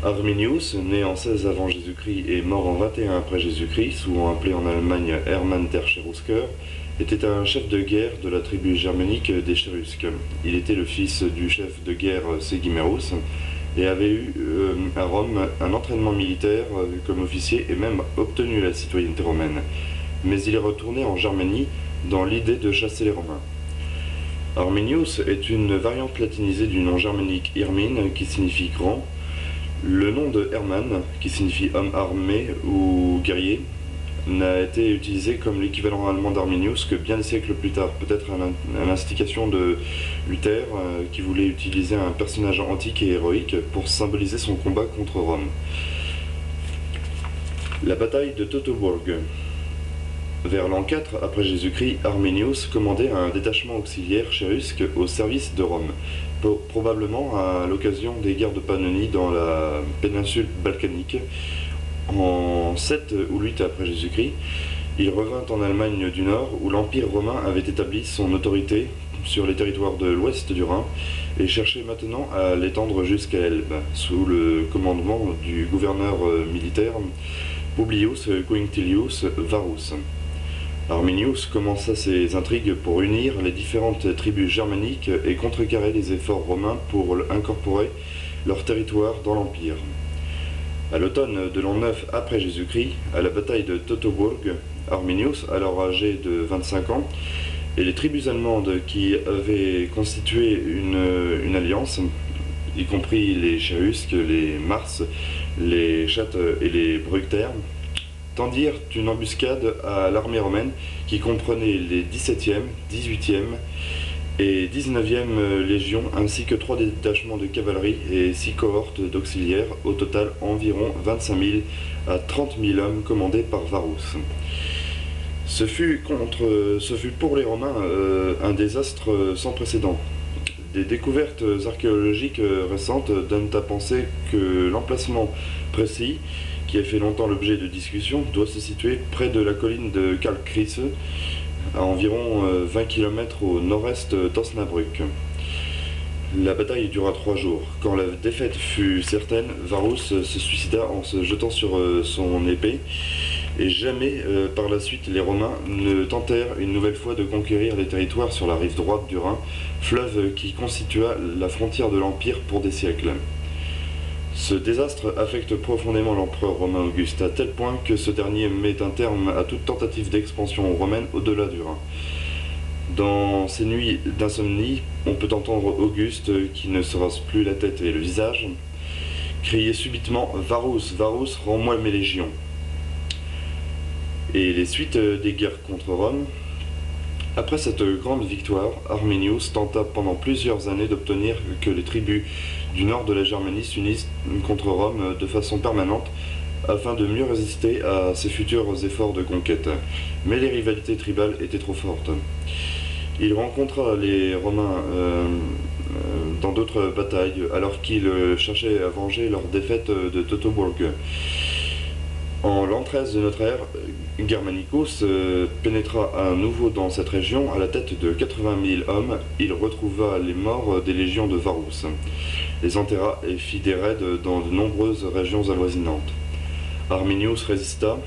Arminius, né en 16 avant Jésus-Christ et mort en 21 après Jésus-Christ, souvent appelé en Allemagne Hermann der Cherusker, était un chef de guerre de la tribu germanique des Cherusques. Il était le fils du chef de guerre Ségimerus et avait eu à Rome un entraînement militaire comme officier et même obtenu la citoyenneté romaine. Mais il est retourné en Germanie dans l'idée de chasser les Romains. Arminius est une variante latinisée du nom germanique Irmin qui signifie grand. Le nom de Hermann, qui signifie homme armé ou guerrier, n'a été utilisé comme l'équivalent allemand d'Arminius que bien des siècles plus tard, peut-être à l'instigation de Luther, qui voulait utiliser un personnage antique et héroïque pour symboliser son combat contre Rome. La bataille de Teutoburg. Vers l'an 4 après Jésus-Christ, Arminius commandait un détachement auxiliaire chérusque au service de Rome, probablement à l'occasion des guerres de Pannonie dans la péninsule balkanique. En 7 ou 8 après Jésus-Christ, il revint en Allemagne du Nord où l'Empire romain avait établi son autorité sur les territoires de l'ouest du Rhin et cherchait maintenant à l'étendre jusqu'à Elbe, sous le commandement du gouverneur militaire Publius Quinctilius Varus. Arminius commença ses intrigues pour unir les différentes tribus germaniques et contrecarrer les efforts romains pour incorporer leur territoire dans l'Empire. À l'automne de l'an 9 après Jésus-Christ, à la bataille de Teutoburg, Arminius, alors âgé de 25 ans, et les tribus allemandes qui avaient constitué une alliance, y compris les Cherusques, les Mars, les Chattes et les Bructères, tendirent une embuscade à l'armée romaine qui comprenait les 17e, 18e et 19e légions ainsi que 3 détachements de cavalerie et 6 cohortes d'auxiliaires, au total environ 25 000 à 30 000 hommes commandés par Varus. Ce fut pour les Romains un désastre sans précédent. Des découvertes archéologiques récentes donnent à penser que l'emplacement précis, qui a fait longtemps l'objet de discussions, doit se situer près de la colline de Kalkriese, à environ 20 km au nord-est d'Osnabrück. La bataille dura 3 jours. Quand la défaite fut certaine, Varus se suicida en se jetant sur son épée, et jamais par la suite les Romains ne tentèrent une nouvelle fois de conquérir les territoires sur la rive droite du Rhin, fleuve qui constitua la frontière de l'Empire pour des siècles. Ce désastre affecte profondément l'empereur romain Auguste, à tel point que ce dernier met un terme à toute tentative d'expansion romaine au-delà du Rhin. Dans ces nuits d'insomnie, on peut entendre Auguste, qui ne se rase plus la tête et le visage, crier subitement « Varus, Varus, rends-moi mes légions !» Et les suites des guerres contre Rome. Après cette grande victoire, Arminius tenta pendant plusieurs années d'obtenir que les tribus du nord de la Germanie s'unissent contre Rome de façon permanente afin de mieux résister à ses futurs efforts de conquête. Mais les rivalités tribales étaient trop fortes. Il rencontra les Romains dans d'autres batailles alors qu'ils cherchaient à venger leur défaite de Teutoburg. En l'an 13 de notre ère, Germanicus pénétra à nouveau dans cette région à la tête de 80 000 hommes. Il retrouva les morts des légions de Varus, les enterra et fit des raids dans de nombreuses régions avoisinantes. Arminius résista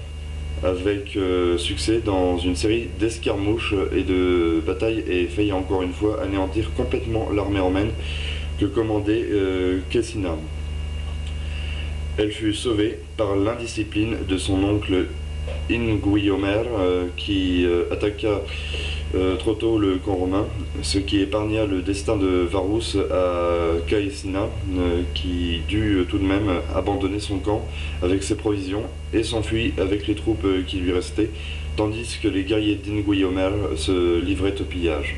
avec succès dans une série d'escarmouches et de batailles et faillit encore une fois anéantir complètement l'armée romaine que commandait Caecina. Elle fut sauvée par l'indiscipline de son oncle Inguiomer qui attaqua trop tôt le camp romain, ce qui épargna le destin de Varus à Caecina, qui dut tout de même abandonner son camp avec ses provisions et s'enfuit avec les troupes qui lui restaient, tandis que les guerriers d'Inguiomer se livraient au pillage.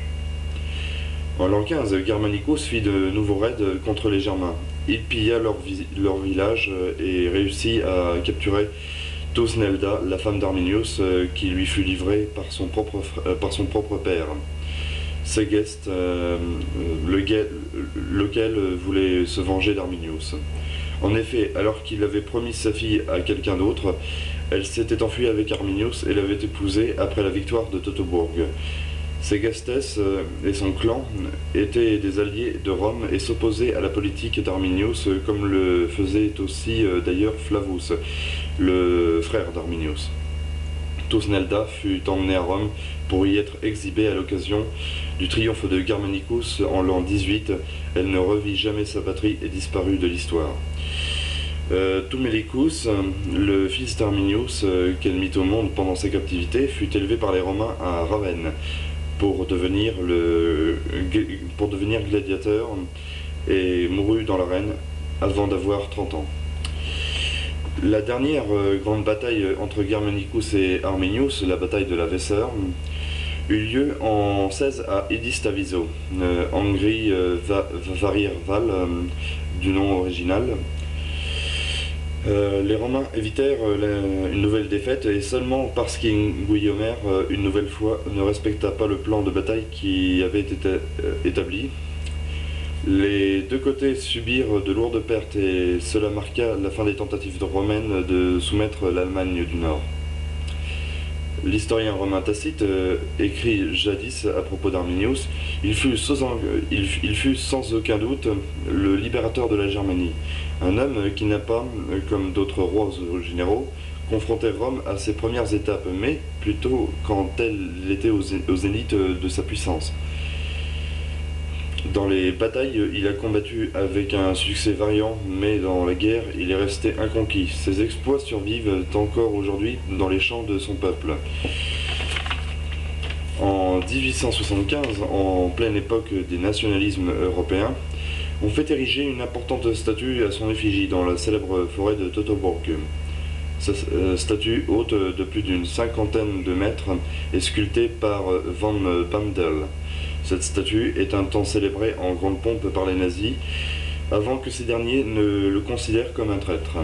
En l'an 15, Germanicus fit de nouveaux raids contre les Germains. Il pilla leur village et réussit à capturer Thusnelda, la femme d'Arminius, qui lui fut livrée par son propre père, Segest, lequel voulait se venger d'Arminius. En effet, alors qu'il avait promis sa fille à quelqu'un d'autre, elle s'était enfuie avec Arminius et l'avait épousé après la victoire de Teutoburg. Ségestes et son clan étaient des alliés de Rome et s'opposaient à la politique d'Arminius, comme le faisait aussi d'ailleurs Flavus, le frère d'Arminius. Tusnelda fut emmenée à Rome pour y être exhibée à l'occasion du triomphe de Germanicus en l'an 18. Elle ne revit jamais sa patrie et disparut de l'histoire. Tumelicus, le fils d'Arminius, qu'elle mit au monde pendant sa captivité, fut élevé par les Romains à Ravenne pour devenir gladiateur et mourut dans l'arène avant d'avoir 30 ans. La dernière grande bataille entre Germanicus et Arminius, la bataille de la Weser, eut lieu en 16 à Edistaviso, Angri Varirval, du nom original. Les Romains évitèrent une nouvelle défaite et seulement parce qu'Inguiomer, une nouvelle fois, ne respecta pas le plan de bataille qui avait été établi. Les deux côtés subirent de lourdes pertes et cela marqua la fin des tentatives romaines de soumettre l'Allemagne du Nord. L'historien romain Tacite écrit jadis à propos d'Arminius, il fut sans aucun doute le libérateur de la Germanie, un homme qui n'a pas, comme d'autres rois généraux, confronté Rome à ses premières étapes, mais plutôt quand elle était au zénith de sa puissance. Dans les batailles, il a combattu avec un succès variant, mais dans la guerre, il est resté inconquis. Ses exploits survivent encore aujourd'hui dans les champs de son peuple. En 1875, en pleine époque des nationalismes européens, on fait ériger une importante statue à son effigie dans la célèbre forêt de Teutoburg. Sa statue haute de plus d'une cinquantaine de mètres est sculptée par Van Bandel. Cette statue est un temps célébrée en grande pompe par les nazis, avant que ces derniers ne le considèrent comme un traître.